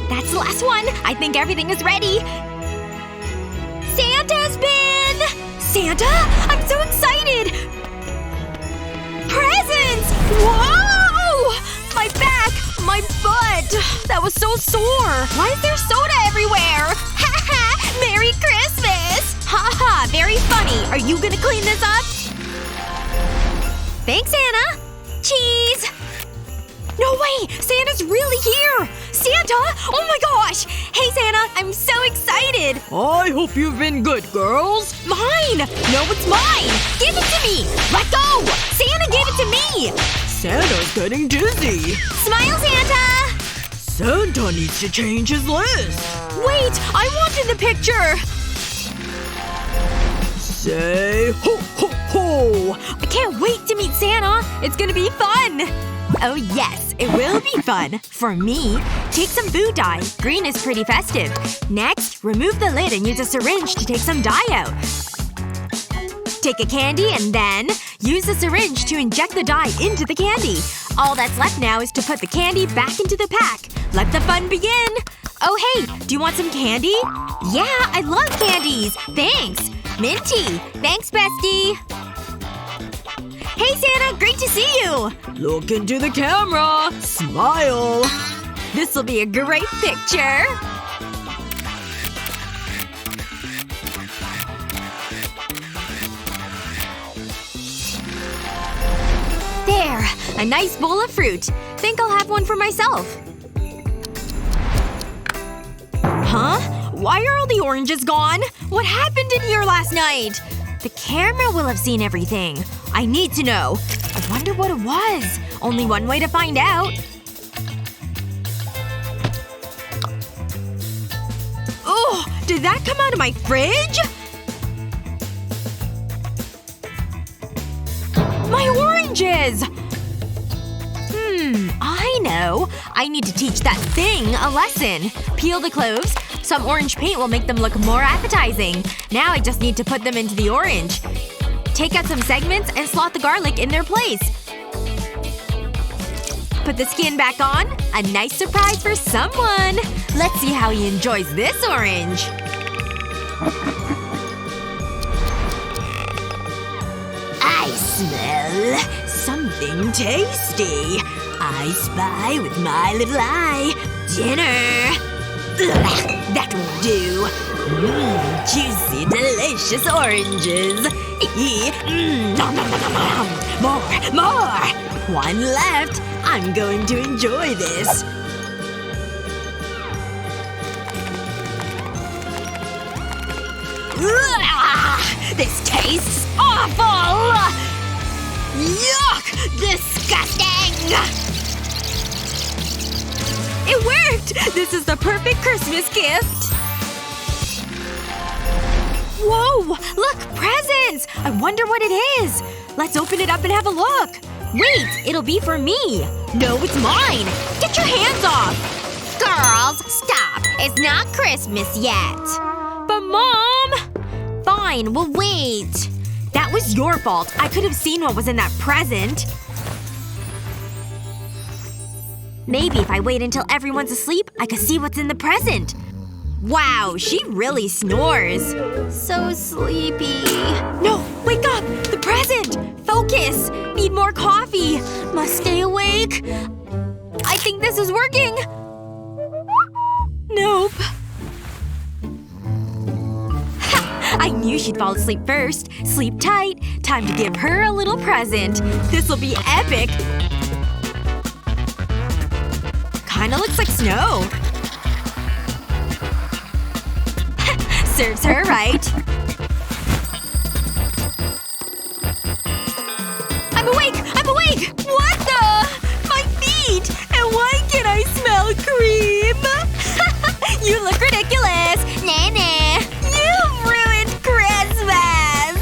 That's the last one. I think everything is ready. Santa's bin! Santa? I'm so excited! Presents! Whoa! My back! My butt! That was so sore. Why is there soda everywhere? Ha ha! Merry Christmas! Ha ha! Very funny. Are you gonna clean this up? Thanks, Anna. Cheese! No way! Santa's really here! Santa! Oh my gosh! Hey, Santa! I'm so excited! I hope you've been good, girls. Mine! No, it's mine! Give it to me! Let go! Santa gave it to me! Santa's getting dizzy. Smile, Santa! Santa needs to change his list. Wait! I wanted the picture! Say ho ho ho! I can't wait to meet Santa! It's gonna be fun! Oh yes, it will be fun. For me. Take some food dye. Green is pretty festive. Next, remove the lid and use a syringe to take some dye out. Take a candy and then use the syringe to inject the dye into the candy. All that's left now is to put the candy back into the pack. Let the fun begin! Oh hey, do you want some candy? Yeah, I love candies! Thanks! Minty! Thanks, bestie! Hey, Santa! Great to see you! Look into the camera! Smile! This'll be a great picture! There! A nice bowl of fruit. Think I'll have one for myself. Huh? Why are all the oranges gone? What happened in here last night? The camera will have seen everything. I need to know. I wonder what it was. Only one way to find out. Oh! Did that come out of my fridge? My oranges! I know. I need to teach that thing a lesson. Peel the cloves. Some orange paint will make them look more appetizing. Now I just need to put them into the orange. Take out some segments and slot the garlic in their place. Put the skin back on. A nice surprise for someone. Let's see how he enjoys this orange. I smell something tasty. I spy with my little eye. Dinner. Ugh, that won't do. Juicy, delicious oranges. Nom, nom, nom, nom, nom. More! One left. I'm going to enjoy this. Ugh, this tastes awful! Yuck! Disgusting! It worked! This is the perfect Christmas gift! Whoa! Look! Presents! I wonder what it is! Let's open it up and have a look! Wait! It'll be for me! No, it's mine! Get your hands off! Girls, stop! It's not Christmas yet! But Mom! Fine, we'll wait. That was your fault. I could have seen what was in that present. Maybe if I wait until everyone's asleep, I could see what's in the present. Wow, she really snores. So sleepy. No! Wake up! The present! Focus! Need more coffee. Must stay awake. I think this is working. Nope. Ha! I knew she'd fall asleep first. Sleep tight. Time to give her a little present. This'll be epic. Kinda looks like snow. Serves her right. I'm awake! I'm awake! What the? My feet! And why can't I smell cream? You look ridiculous! Nah nah. You've ruined Christmas!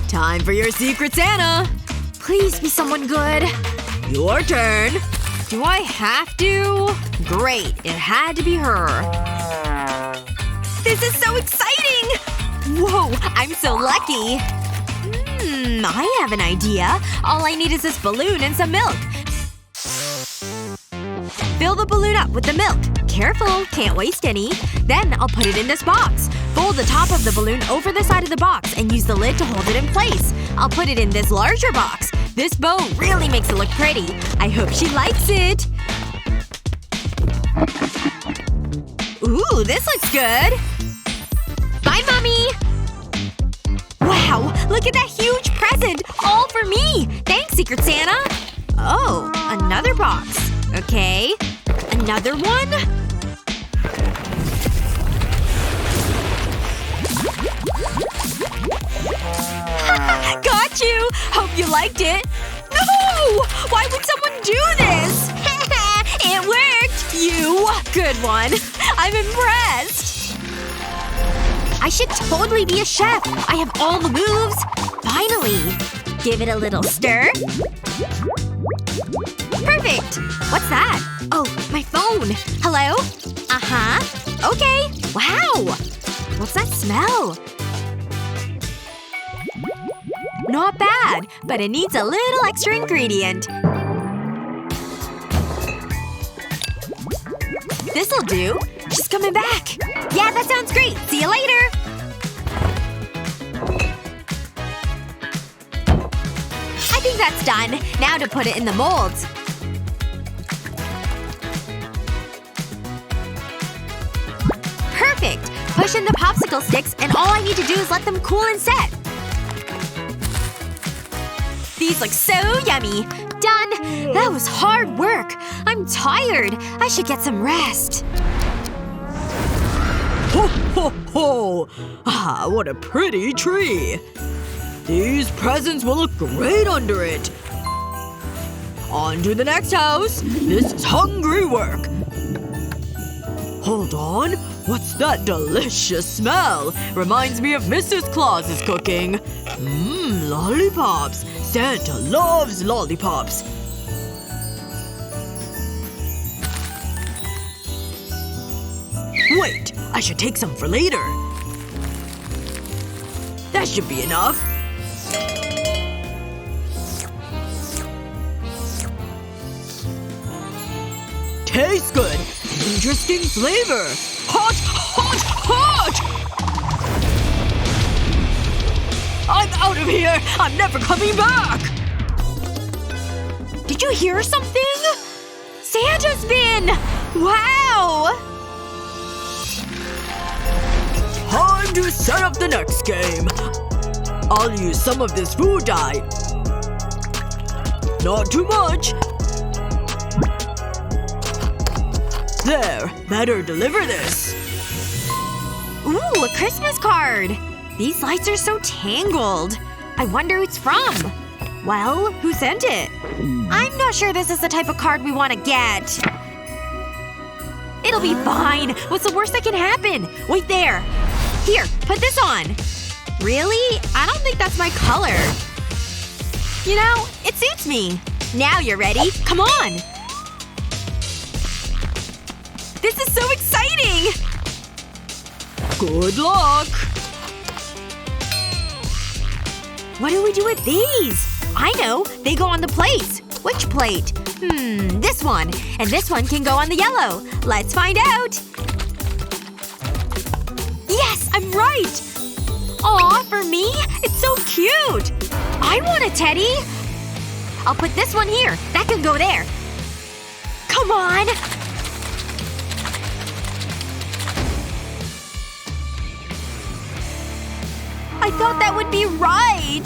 Time for your secret Santa. Please be someone good. Your turn. Do I have to? Great. It had to be her. This is so exciting! Whoa, I'm so lucky. I have an idea. All I need is this balloon and some milk. Fill the balloon up with the milk. Careful, can't waste any. Then I'll put it in this box. Fold the top of the balloon over the side of the box and use the lid to hold it in place. I'll put it in this larger box. This bow really makes it look pretty. I hope she likes it. Ooh, this looks good. Bye, Mommy! Wow, look at that huge present! All for me! Thanks, Secret Santa! Oh, another box. Okay. Another one? Got you! Hope you liked it. No! Why would someone do this? It worked! You! Good one. I'm impressed. I should totally be a chef. I have all the moves. Finally. Give it a little stir. Perfect. What's that? Oh, my phone. Hello? Uh-huh. Okay. Wow. What's that smell? Not bad, but it needs a little extra ingredient. This'll do. She's coming back. Yeah, that sounds great. See you later. I think that's done. Now to put it in the molds. Perfect! Push in the popsicle sticks and all I need to do is let them cool and set. These look so yummy. Done! That was hard work. I'm tired. I should get some rest. Ho ho ho! Ah, what a pretty tree. These presents will look great under it. On to the next house. This is hungry work. Hold on. What's that delicious smell? Reminds me of Mrs. Claus's cooking. Mmm, lollipops. Santa loves lollipops. Wait, I should take some for later. That should be enough. Tastes good. Interesting flavor. Hot, hot, hot! I'm out of here! I'm never coming back! Did you hear something? Santa's been! Wow! Time to set up the next game. I'll use some of this food dye. Not too much. There. Better deliver this. Ooh, a Christmas card! These lights are so tangled. I wonder who it's from. Well, who sent it? I'm not sure this is the type of card we want to get. It'll be fine. What's the worst that can happen? Wait there. Here, put this on. Really? I don't think that's my color. You know, it suits me. Now you're ready. Come on! This is so exciting! Good luck. What do we do with these? I know. They go on the plates. Which plate? This one. And this one can go on the yellow. Let's find out! Yes! I'm right! Aw, for me? It's so cute! I want a teddy! I'll put this one here. That can go there. Come on! I thought that would be right!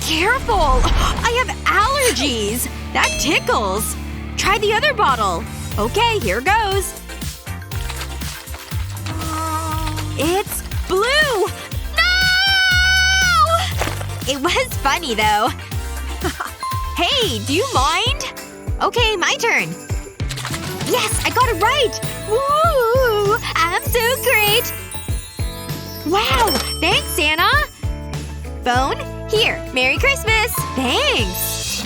Careful! I have allergies! That tickles! Try the other bottle. Okay, here goes. It's blue! No! It was funny, though. Hey, do you mind? Okay, my turn. Yes, I got it right! Woo! I'm so great! Wow! Thanks, Santa! Phone? Here. Merry Christmas! Thanks!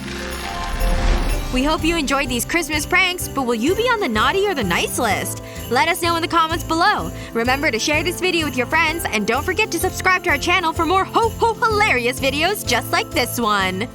We hope you enjoyed these Christmas pranks, but will you be on the naughty or the nice list? Let us know in the comments below. Remember to share this video with your friends, and don't forget to subscribe to our channel for more hilarious videos just like this one.